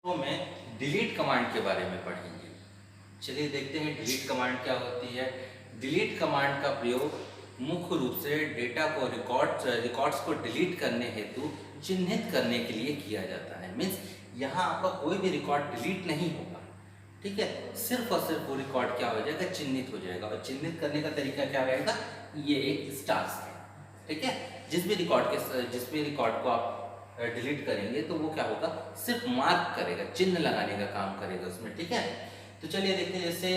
तो में delete command के बारे में पढ़ेंगे। चलिए देखते हैं डिलीट कमांड क्या होती है। डिलीट कमांड का प्रयोग मुख्य रूप से डेटा को रिकॉर्ड्स को डिलीट करने हेतु चिन्हित करने के लिए किया जाता है। मीन्स यहाँ आपका कोई भी रिकॉर्ड डिलीट नहीं होगा, ठीक है, सिर्फ और सिर्फ वो रिकॉर्ड क्या हो जाएगा, चिन्हित हो जाएगा। और चिन्हित करने का तरीका क्या रहेगा, ये एक स्टार है, ठीक है। जिस भी रिकॉर्ड को आप डिलीट करेंगे तो वो क्या होगा, सिर्फ मार्क करेगा, चिन्ह लगाने का काम करेगा उसमें, ठीक है। तो चलिए देखते हैं, जैसे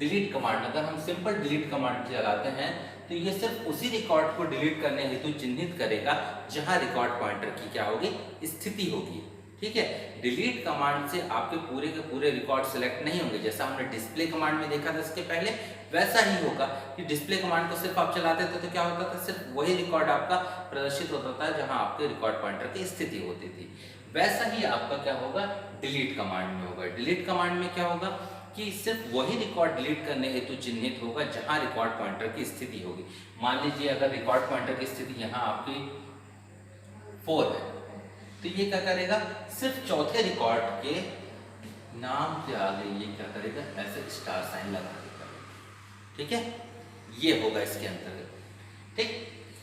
डिलीट कमांड, अगर हम सिंपल डिलीट कमांड चलाते हैं तो ये सिर्फ उसी रिकॉर्ड को डिलीट करने हेतु चिन्हित करेगा जहां रिकॉर्ड पॉइंटर की क्या होगी, स्थिति होगी, ठीक है। डिलीट कमांड से आपके पूरे के पूरे रिकॉर्ड सिलेक्ट नहीं होंगे, जैसा हमने डिस्प्ले कमांड में देखा था इसके पहले, वैसा ही होगा कि डिस्प्ले कमांड को सिर्फ आप चलाते थे तो क्या होता था, सिर्फ वही रिकॉर्ड आपका प्रदर्शित होता था जहां आपके रिकॉर्ड पॉइंटर की स्थिति होती थी। वैसा ही आपका क्या होगा, डिलीट कमांड में होगा। डिलीट कमांड में क्या होगा कि सिर्फ वही रिकॉर्ड डिलीट करने हेतु चिन्हित होगा जहां रिकॉर्ड पॉइंटर की स्थिति होगी। मान लीजिए अगर रिकॉर्ड पॉइंटर की स्थिति यहाँ आपकी 4 है, तो ये क्या करेगा, सिर्फ चौथे रिकॉर्ड के नाम के आगे ये क्या करेगा, ऐसे स्टार साइन लगा देगा, ठीक है। ये होगा इसके अंतर्गत, ठीक।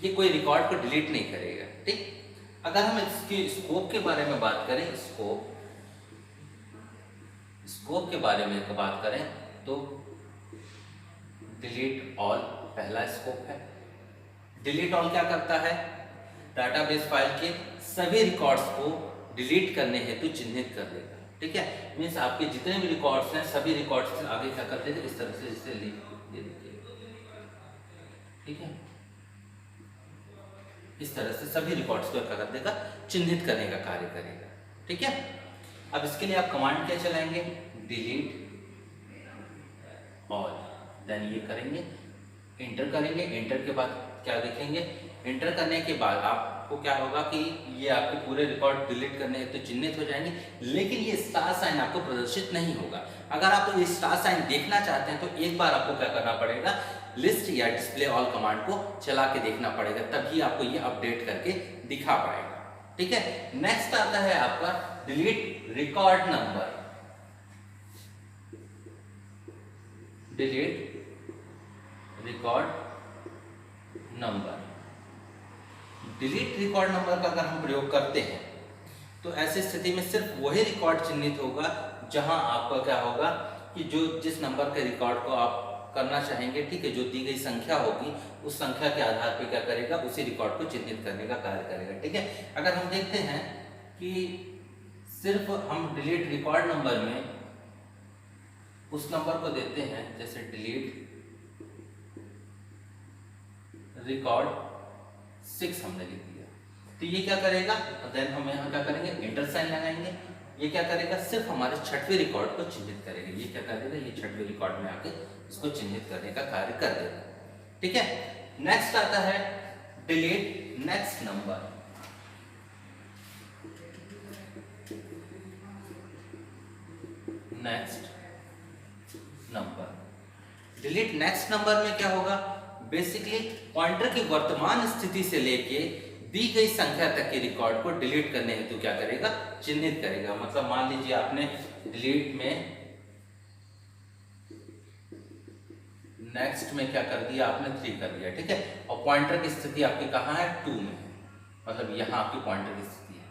ये कोई रिकॉर्ड को डिलीट नहीं करेगा, ठीक। अगर हम इसके स्कोप के बारे में बात करें, स्कोप के बारे में बात करें तो डिलीट ऑल पहला स्कोप है। डिलीट ऑल क्या करता है, डाटाबेस फाइल के सभी रिकॉर्ड्स को डिलीट करने हेतु चिन्हित कर देगा, ठीक है। मीन्स आपके जितने भी रिकॉर्ड्स हैं सभी रिकॉर्ड्स से आगे क्या कर देगा, इस तरह से इसे दे देंगे, ठीक है। इस तरह से सभी रिकॉर्ड्स को क्या कर देगा, चिन्हित करने का कार्य करेगा, ठीक है। अब इसके लिए आप कमांड क्या चलाएंगे, डिलीट ऑल, देन ये करेंगे, एंटर करेंगे। एंटर के बाद क्या देखेंगे, एंटर करने के बाद आपको क्या होगा कि ये आपके पूरे रिकॉर्ड डिलीट करने हेतु तो चिन्हित हो जाएंगे, लेकिन ये स्टार साइन आपको प्रदर्शित नहीं होगा। अगर आप ये स्टार साइन देखना चाहते हैं तो एक बार आपको क्या करना पड़ेगा, लिस्ट या डिस्प्ले ऑल कमांड को चला के देखना पड़ेगा, तभी आपको ये अपडेट करके दिखा पाएगा, ठीक है। नेक्स्ट आता है आपका delete record number. Delete record number, delete record number का अगर हम प्रयोग करते हैं तो ऐसी स्थिति में सिर्फ वही रिकॉर्ड चिन्हित होगा जहां आपका क्या होगा कि जिस नंबर के रिकॉर्ड को आप करना चाहेंगे, ठीक है, जो दी गई संख्या होगी उस संख्या के आधार पर क्या करेगा, उसी रिकॉर्ड को चिन्हित करने का कार्य करेगा, ठीक है। अगर हम देखते हैं कि सिर्फ हम डिलीट रिकॉर्ड नंबर में उस नंबर को देते हैं, जैसे डिलीट रिकॉर्ड 6 हमने लिख दिया, तो ये क्या करेगा, देन हम यहाँ क्या करेंगे, एंटर साइन लगाएंगे। ये क्या करेगा, सिर्फ हमारे छठवें रिकॉर्ड को चिन्हित करेगा। ये क्या करेगा, ये छठवें रिकॉर्ड में आके इसको चिन्हित करने का कार्य कर देगा, ठीक है। नेक्स्ट आता है delete next number. Next number, delete next number में क्या होगा, बेसिकली पॉइंटर की वर्तमान स्थिति से लेके दी गई संख्या तक के रिकॉर्ड को डिलीट करने हेतु क्या करेगा, चिन्हित करेगा। मतलब मान लीजिए आपने डिलीट में नेक्स्ट में क्या कर दिया, आपने 3 कर दिया, ठीक है, और पॉइंटर की स्थिति आपकी कहाँ है, 2 में है, मतलब यहाँ आपकी पॉइंटर की स्थिति है,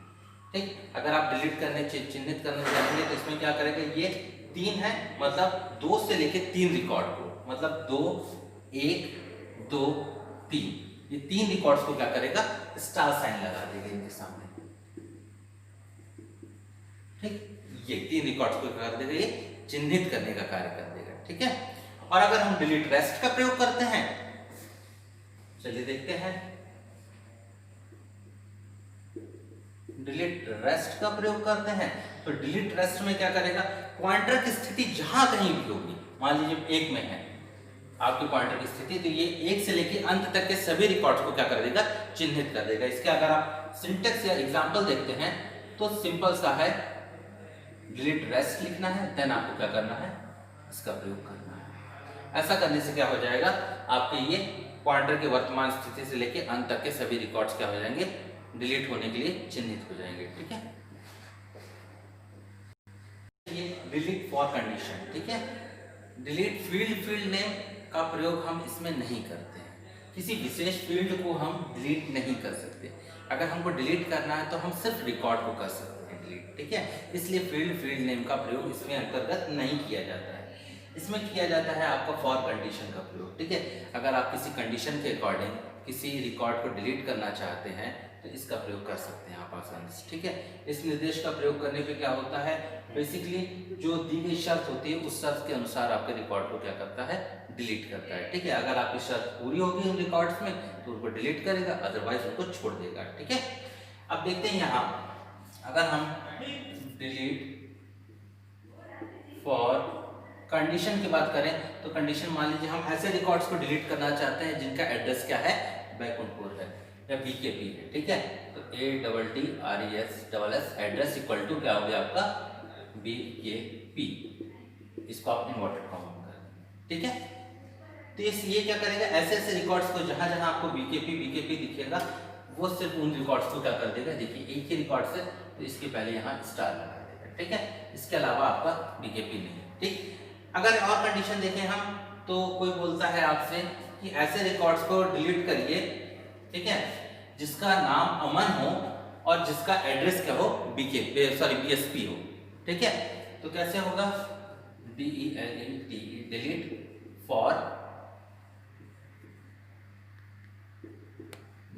ठीक। अगर आप डिलीट करने चिन्हित करने जाएंगे तो इसमें क्या करेगा, ये 3 है, मतलब 2 से लेके 3 रिकॉर्ड को, मतलब 2 1 2 3, ये 3 रिकॉर्ड्स को क्या करेगा, स्टार साइन लगा देगा इनके सामने, ठीक। ये 3 रिकॉर्ड्स को क्या कर देगा, ये चिन्हित करने का कार्य कर देगा, ठीक है। और अगर हम डिलीट रेस्ट का प्रयोग करते हैं, चलिए देखते हैं, डिलीट रेस्ट का प्रयोग करते हैं तो डिलीट रेस्ट में क्या करेगा, पॉइंटर की स्थिति जहां कहीं भी होगी, मान लीजिए 1 में है आपकी पॉइंटर की स्थिति, तो ये 1 से लेकर अंत तक के सभी रिकॉर्ड्स को क्या कर देगा, चिन्हित कर देगा। इसके अगर आप सिंटेक्स या एग्जांपल देखते हैं तो सिंपल सा है, डिलीट रेस्ट लिखना है, देन आपको क्या करना है, इसका प्रयोग करना है। ऐसा करने से क्या हो जाएगा, आपके ये पॉइंटर की वर्तमान स्थिति से लेकर अंत तक के सभी रिकॉर्ड्स क्या हो जाएंगे, डिलीट होने के लिए चिन्हित हो जाएंगे, ठीक है। डिलीट फॉर कंडीशन, ठीक है। डिलीट फील्ड नेम का प्रयोग हम इसमें नहीं करते हैं, किसी विशेष फील्ड को हम डिलीट नहीं कर सकते। अगर हमको डिलीट करना है तो हम सिर्फ रिकॉर्ड को कर सकते हैं डिलीट, ठीक है। इसलिए फील्ड नेम का प्रयोग इसमें अंतर्गत नहीं किया जाता है। इसमें किया जाता है आपका फॉर कंडीशन का प्रयोग, ठीक है। अगर आप किसी कंडीशन के अकॉर्डिंग किसी रिकॉर्ड को डिलीट करना चाहते हैं तो इसका प्रयोग कर सकते हैं आप आसानी से, ठीक है। इस निर्देश का प्रयोग करने पे क्या होता है, बेसिकली जो दी गई शर्त होती है उस शर्त के अनुसार आपके रिकॉर्ड को क्या करता है, डिलीट करता है, ठीक है। अगर आपकी शर्त पूरी होगी उन रिकॉर्ड्स में तो उनको डिलीट करेगा, अदरवाइज उनको छोड़ देगा, ठीक है। अब देखते हैं यहाँ अगर हम डिलीट फॉर कंडीशन की बात करें तो कंडीशन मान लीजिए हम ऐसे रिकॉर्ड्स को डिलीट करना चाहते हैं जिनका एड्रेस क्या है, बैकुंठपुर है या बीकेपी है, ठीक है। तो ADDRES एड्रेस इक्वल टू क्या हो गया आपका BKP, इसको आप इन्वर्टेड कॉमा में कर देंगे, ठीक है। तो ये क्या करेगा, ऐसे ऐसे रिकॉर्ड्स को जहां जहां आपको बीकेपी दिखेगा वो सिर्फ उन रिकॉर्ड्स को क्या कर देगा, देखिए एक ही रिकॉर्ड से तो इसके पहले यहाँ स्टार लगा देगा, ठीक है। इसके अलावा आपका बीकेपी नहीं है, ठीक। अगर और कंडीशन देखें हम तो कोई बोलता है आपसे कि ऐसे रिकॉर्ड्स को डिलीट करिए, ठीक है, जिसका नाम अमन हो और जिसका एड्रेस क्या हो, BSP हो, ठीक है। तो कैसे होगा, DELETE delete for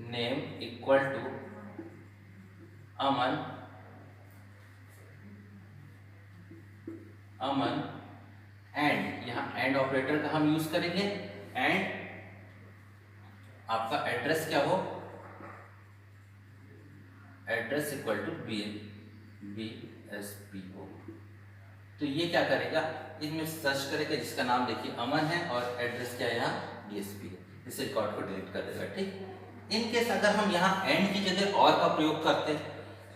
name equal to Aman and, यहाँ एंड ऑपरेटर का हम यूज करेंगे, एंड आपका एड्रेस क्या हो, एड्रेस इक्वल टू BSP हो। तो ये क्या करेगा, इसमें सर्च करेगा जिसका नाम देखिए अमन है और एड्रेस क्या है यहाँ BSP है, इस रिकॉर्ड को डिलीट कर देगा, ठीक। इन केस अगर हम यहाँ एंड की जगह और का प्रयोग करते हैं,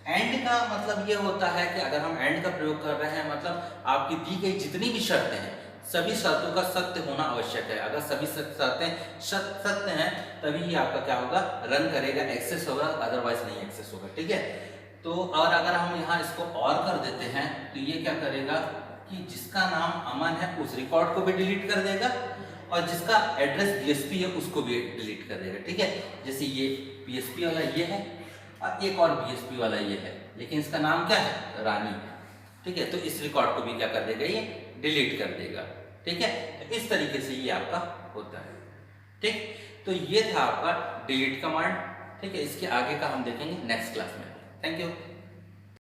एंड का मतलब ये होता है कि अगर हम एंड का प्रयोग कर रहे हैं मतलब आपकी दी गई जितनी भी शर्तें हैं सभी शर्तों का सत्य होना आवश्यक है। अगर सभी शर्तें सत्य हैं तभी ही आपका क्या होगा, रन करेगा, एक्सेस होगा, अदरवाइज नहीं एक्सेस होगा, ठीक है। तो और अगर हम यहाँ इसको और कर देते हैं तो ये क्या करेगा कि जिसका नाम अमन है उस रिकॉर्ड को भी डिलीट कर देगा और जिसका एड्रेस BSP है उसको भी डिलीट कर देगा, ठीक है। जैसे ये BSP वाला ये है और एक और BSP वाला ये है, लेकिन इसका नाम क्या है, रानी है, ठीक है। तो इस रिकॉर्ड को भी क्या कर देगा, ये डिलीट कर देगा, ठीक है। तो इस तरीके से ये आपका होता है, ठीक। तो ये था आपका डिलीट कमांड, ठीक है। इसके आगे का हम देखेंगे नेक्स्ट क्लास में। Thank you.